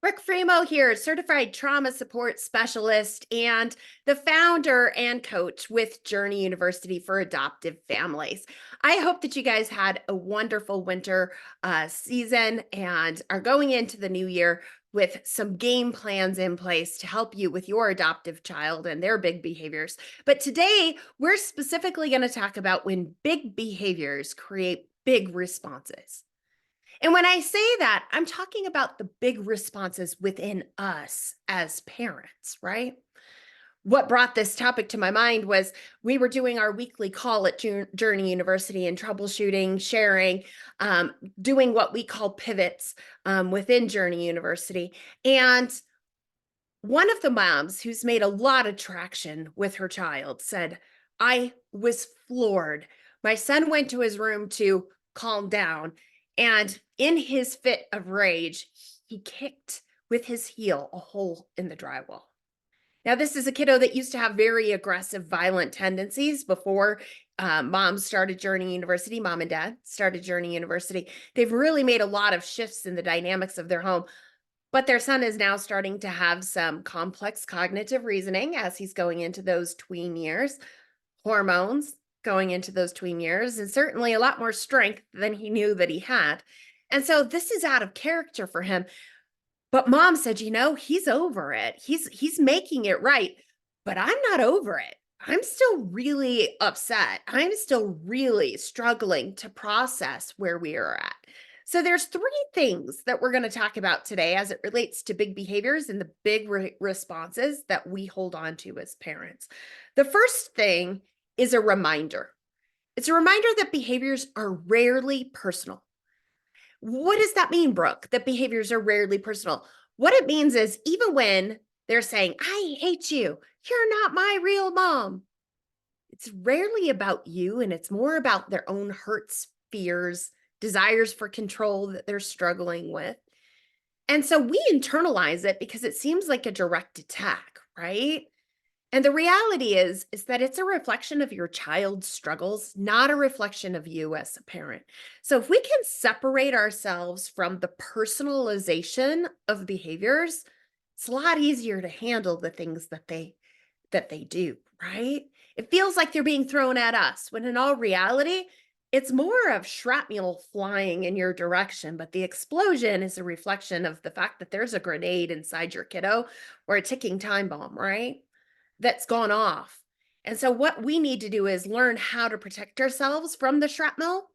Brooke Fremouw here, certified trauma support specialist and the founder and coach with Journey University for Adoptive Families. I hope that you guys had a wonderful winter season and are going into the new year with some game plans in place to help you with your adoptive child and their big behaviors. But today, we're specifically going to talk about when big behaviors create big responses. And when I say that, I'm talking about the big responses within us as parents, right? What brought this topic to my mind was we were doing our weekly call at Journey University and troubleshooting, sharing, doing what we call pivots within Journey University. And one of the moms who's made a lot of traction with her child said, I was floored. My son went to his room to calm down, and in his fit of rage, he kicked with his heel a hole in the drywall. Now, this is a kiddo that used to have very aggressive, violent tendencies before mom started Journey University. Mom and dad started Journey University. They've really made a lot of shifts in the dynamics of their home. But their son is now starting to have some complex cognitive reasoning as he's going into those tween years, hormones going into those tween years, and certainly a lot more strength than he knew that he had. And so this is out of character for him. But mom said, he's over it. He's making it right, but I'm not over it. I'm still really upset. I'm still really struggling to process where we are at. So there's three things that we're going to talk about today as it relates to big behaviors and the big responses that we hold on to as parents. The first thing is a reminder. It's a reminder that behaviors are rarely personal. What does that mean, Brooke? That behaviors are rarely personal? What it means is even when they're saying, I hate you, you're not my real mom, it's rarely about you, and it's more about their own hurts, fears, desires for control that they're struggling with. And so we internalize it because it seems like a direct attack, right? And the reality is that it's a reflection of your child's struggles, not a reflection of you as a parent. So if we can separate ourselves from the personalization of behaviors, it's a lot easier to handle the things that they do, right? It feels like they're being thrown at us, when in all reality, it's more of shrapnel flying in your direction, but the explosion is a reflection of the fact that there's a grenade inside your kiddo or a ticking time bomb, right? That's gone off. And so what we need to do is learn how to protect ourselves from the shrapnel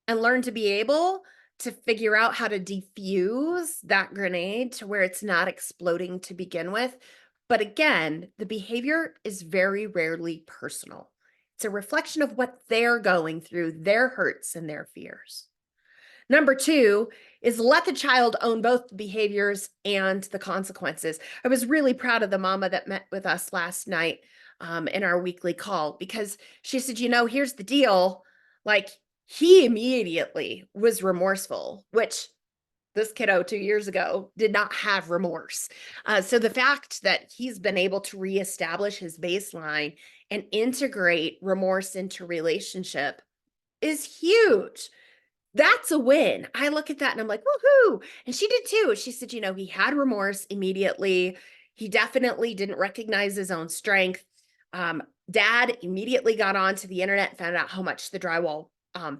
and learn to be able to figure out how to defuse that grenade to where it's not exploding to begin with. But again, the behavior is very rarely personal. It's a reflection of what they're going through, their hurts and their fears. Number two is let the child own both the behaviors and the consequences. I was really proud of the mama that met with us last night in our weekly call, because she said, here's the deal. Like, he immediately was remorseful, which this kiddo 2 years ago did not have remorse. So the fact that he's been able to reestablish his baseline and integrate remorse into relationship is huge. That's a win. I look at that and I'm like, woohoo. And she did too. She said, he had remorse immediately. He definitely didn't recognize his own strength. Dad immediately got onto the internet and found out how much the drywall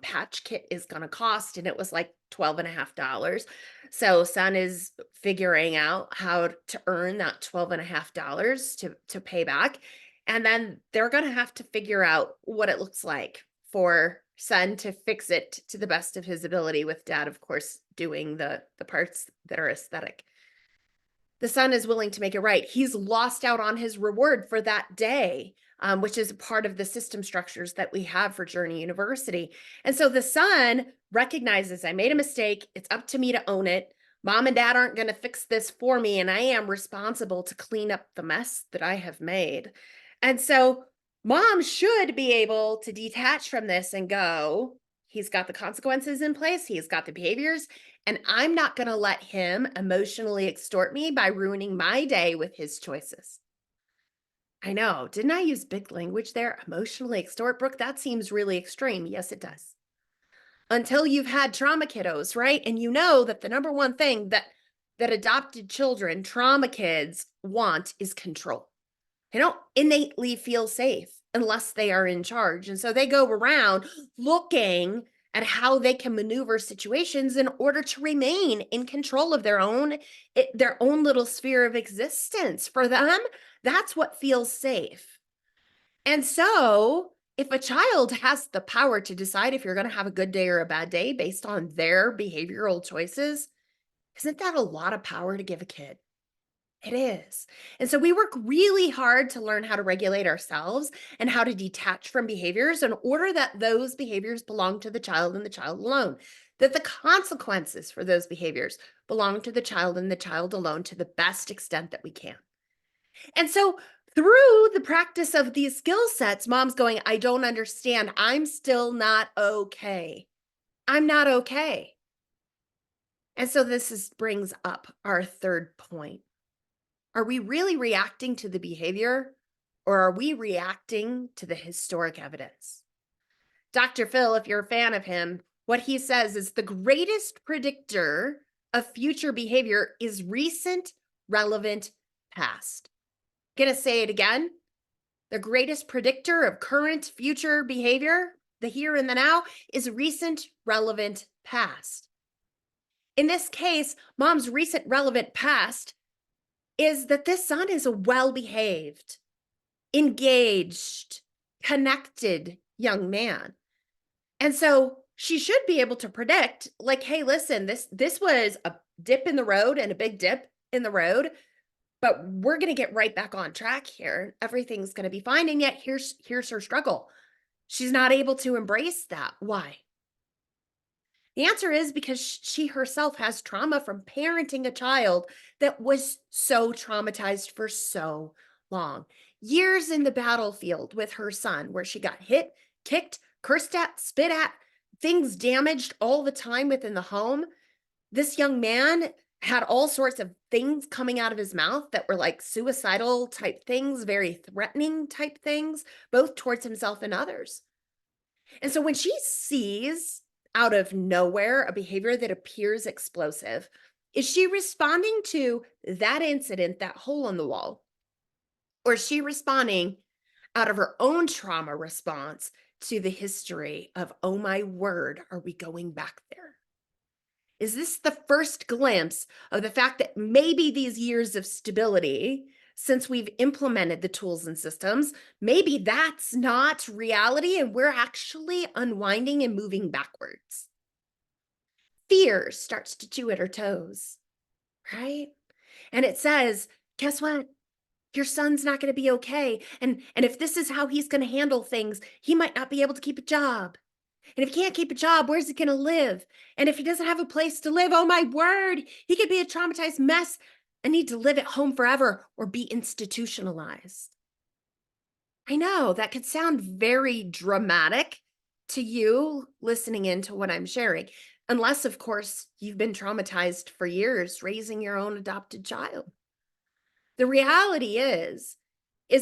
patch kit is going to cost. And it was like $12.50. So son is figuring out how to earn that $12.50 to pay back. And then they're going to have to figure out what it looks like for son to fix it to the best of his ability, with dad, of course, doing the parts that are aesthetic. The son is willing to make it right. He's lost out on his reward for that day, which is part of the system structures that we have for Journey University. And so the son recognizes, I made a mistake. It's up to me to own it. Mom and dad aren't going to fix this for me, and I am responsible to clean up the mess that I have made. And so mom should be able to detach from this and go, he's got the consequences in place, he's got the behaviors, and I'm not going to let him emotionally extort me by ruining my day with his choices. I know, didn't I use big language there? Emotionally extort, Brooke? That seems really extreme. Yes, it does. Until you've had trauma kiddos, right? And you know that the number one thing that that adopted children, trauma kids, want is control. They don't innately feel safe unless they are in charge. And so they go around looking at how they can maneuver situations in order to remain in control of their own little sphere of existence. For them, that's what feels safe. And so, if a child has the power to decide if you're going to have a good day or a bad day based on their behavioral choices, isn't that a lot of power to give a kid? It is. And so we work really hard to learn how to regulate ourselves and how to detach from behaviors in order that those behaviors belong to the child and the child alone. That the consequences for those behaviors belong to the child and the child alone to the best extent that we can. And so through the practice of these skill sets, mom's going, I don't understand. I'm still not okay. I'm not okay. And so brings up our third point. Are we really reacting to the behavior, or are we reacting to the historic evidence? Dr. Phil, if you're a fan of him, what he says is the greatest predictor of future behavior is recent, relevant past. Gonna say it again. The greatest predictor of current, future behavior, the here and the now, is recent, relevant past. In this case, mom's recent, relevant past is that this son is a well-behaved, engaged, connected young man. And so she should be able to predict, like, hey, listen, this was a dip in the road and a big dip in the road, but we're going to get right back on track here. Everything's going to be fine. And yet here's her struggle. She's not able to embrace that. Why? The answer is because she herself has trauma from parenting a child that was so traumatized for so long. Years in the battlefield with her son, where she got hit, kicked, cursed at, spit at, things damaged all the time within the home. This young man had all sorts of things coming out of his mouth that were like suicidal type things, very threatening type things, both towards himself and others. And so when she sees out of nowhere a behavior that appears explosive, is she responding to that incident, that hole in the wall? Or is she responding out of her own trauma response to the history of, oh my word, are we going back there? Is this the first glimpse of the fact that maybe these years of stability, since we've implemented the tools and systems, maybe that's not reality and we're actually unwinding and moving backwards? Fear starts to chew at her toes, right? And it says, guess what? Your son's not going to be okay. And if this is how he's going to handle things, he might not be able to keep a job. And if he can't keep a job, where's he going to live? And if he doesn't have a place to live, oh my word, he could be a traumatized mess and need to live at home forever or be institutionalized. I know that could sound very dramatic to you listening into what I'm sharing, unless, of course, you've been traumatized for years raising your own adopted child. The reality is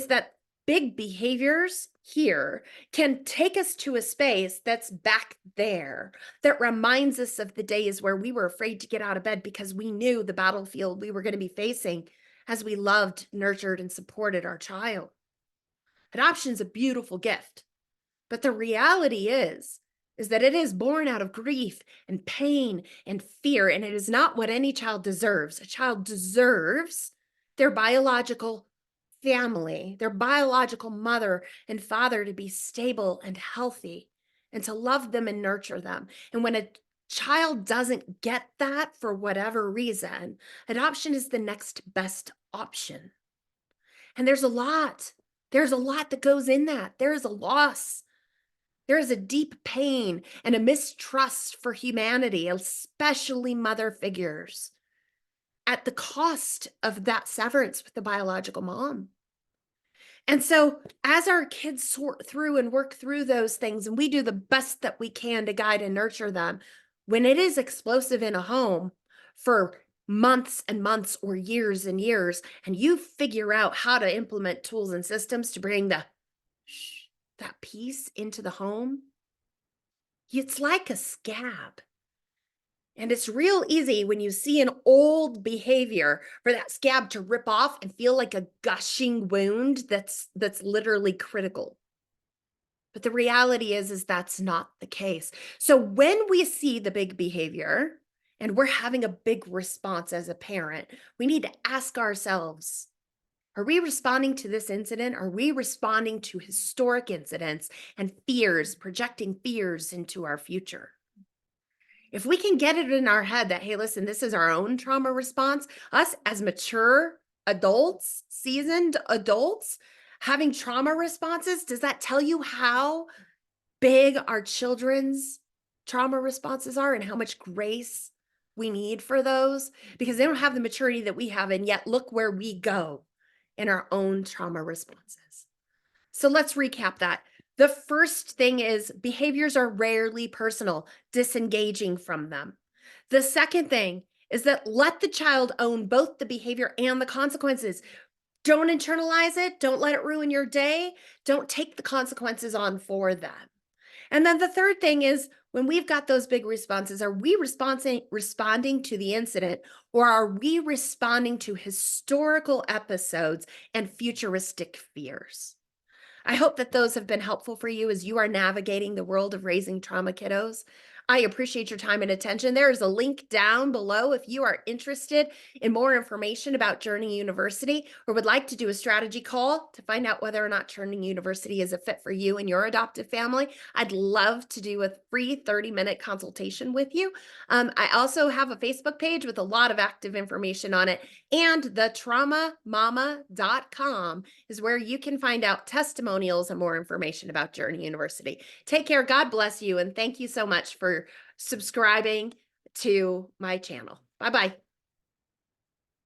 that big behaviors here can take us to a space that's back there, that reminds us of the days where we were afraid to get out of bed because we knew the battlefield we were going to be facing as we loved, nurtured, and supported our child. Adoption is a beautiful gift, but the reality is that it is born out of grief and pain and fear, and it is not what any child deserves. A child deserves their biological family, their biological mother and father to be stable and healthy and to love them and nurture them. And when a child doesn't get that for whatever reason, adoption is the next best option. And there's a lot. There's a lot that goes in that. There is a loss. There is a deep pain and a mistrust for humanity, especially mother figures, at the cost of that severance with the biological mom. And so, as our kids sort through and work through those things, and we do the best that we can to guide and nurture them, when it is explosive in a home for months and months or years and years, and you figure out how to implement tools and systems to bring that peace into the home, it's like a scab. And it's real easy when you see an old behavior for that scab to rip off and feel like a gushing wound that's literally critical. But the reality is that's not the case. So when we see the big behavior and we're having a big response as a parent, we need to ask ourselves, are we responding to this incident? Are we responding to historic incidents and fears, projecting fears into our future? If we can get it in our head that, hey, listen, this is our own trauma response, us as mature adults, seasoned adults, having trauma responses, does that tell you how big our children's trauma responses are and how much grace we need for those? Because they don't have the maturity that we have, and yet look where we go in our own trauma responses. So let's recap that. The first thing is behaviors are rarely personal, disengaging from them. The second thing is that let the child own both the behavior and the consequences. Don't internalize it. Don't let it ruin your day. Don't take the consequences on for them. And then the third thing is when we've got those big responses, are we responding to the incident, or are we responding to historical episodes and futuristic fears? I hope that those have been helpful for you as you are navigating the world of raising trauma kiddos. I appreciate your time and attention. There is a link down below if you are interested in more information about Journey University or would like to do a strategy call to find out whether or not Journey University is a fit for you and your adoptive family. I'd love to do a free 30-minute consultation with you. I also have a Facebook page with a lot of active information on it, and the traumamama.com is where you can find out testimonials and more information about Journey University. Take care. God bless you. And thank you so much for subscribing to my channel. Bye-bye.